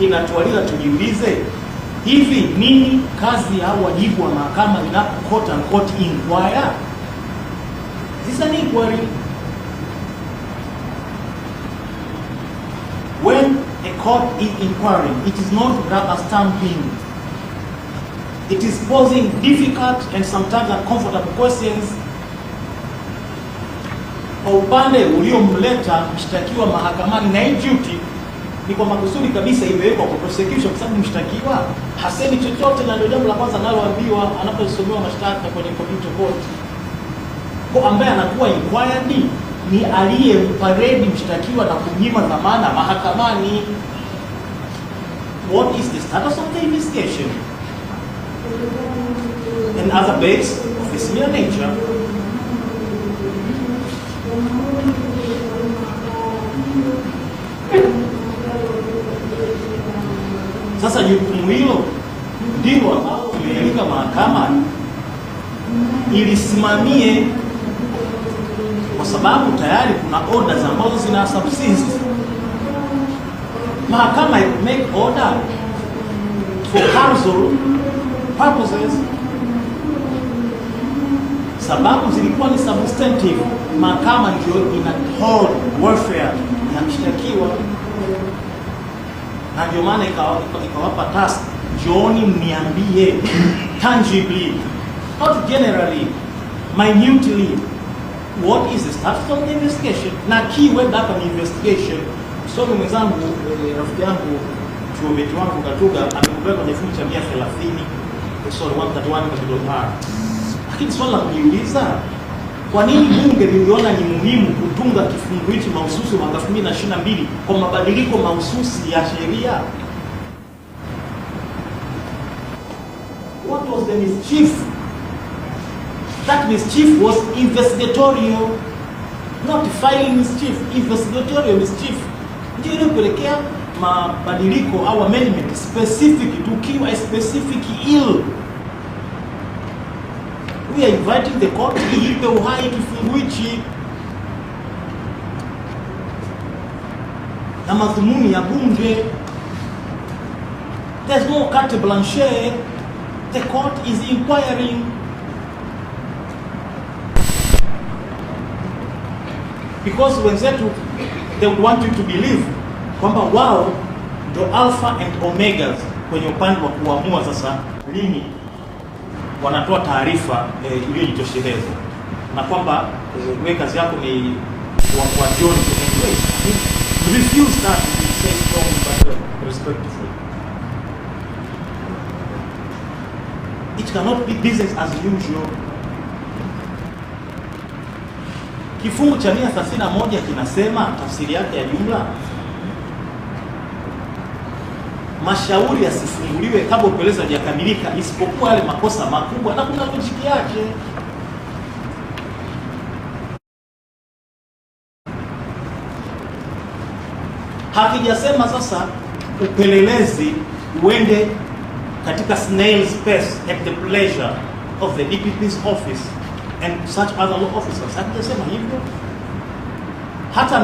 inatualika tujiulize, hivi nini kazi au wajibu wa mahakama inapo quote unquote inquire? This is an inquiry. When a court is inquiring, it is not rubber stamping. It is posing difficult and sometimes uncomfortable questions. Kwa upande uliomleta mshtakiwa mahakamani, na hii duty ni kwa makusudi kabisa imewekwa kwa prosecution, kwa sababu mshtakiwa hasemi chochote, na ndio jambo la kwanza analoambiwa anaposomewa mashtaka kwenye computer court. Kwa ambaye anakuwa inquired ni aliyemparedi mshtakiwa na kumnyima dhamana mahakamani. What is the status of the investigation? And other bits of a similar nature. Sasa jukumu hilo ndilo ambalo limeeleka mahakama ilisimamie, kwa sababu tayari kuna orders ambazo zina subsist. Mahakama make order for counsel purposes, sababu zilikuwa ni substantive. Mahakama ndio ina hold welfare ya mshtakiwa, na ndio maana ikawapa task, Johnny mniambie tangibly, not generally, minutely, what is the status of the investigation. Na key word hapa ni investigation. Msomi mwenzangu, rafiki yangu, chuo wangu Katuga amekubali kwenye fungu cha 130 sorry 131 lakini swali la kujiuliza, kwa nini bunge liliona ni muhimu kutunga kifungu hichi mahususi mwaka 2022 kwa mabadiliko mahususi ya sheria? What was the mischief? That mischief was investigatorial, not filing mischief. Investigatorial mischief ndio iliyopelekea mabadiliko au amendment specific to kill a specific ill. We are inviting the court iipe uhai kifungu hichi, na madhumuni ya bunge. There's no carte blanche. The court is inquiring. Because wenzetu, they would want you to believe kwamba wao ndo alpha and omegas kwenye upande wa kuamua sasa lini wanatoa taarifa iliyojitosheleza, na kwamba wewe kazi yako ni kwa John to refuse that to say strong but respectful. It cannot be business as usual. Kifungu cha 131 kinasema, tafsiri yake ya jumla, mashauri yasifunguliwe kabla upelelezi hajakamilika isipokuwa yale makosa makubwa, na kuna logic yake. Hakijasema sasa upelelezi uende katika snail's pace at the pleasure of the DPP's office and such other law officers. Hakijasema hivyo. Hata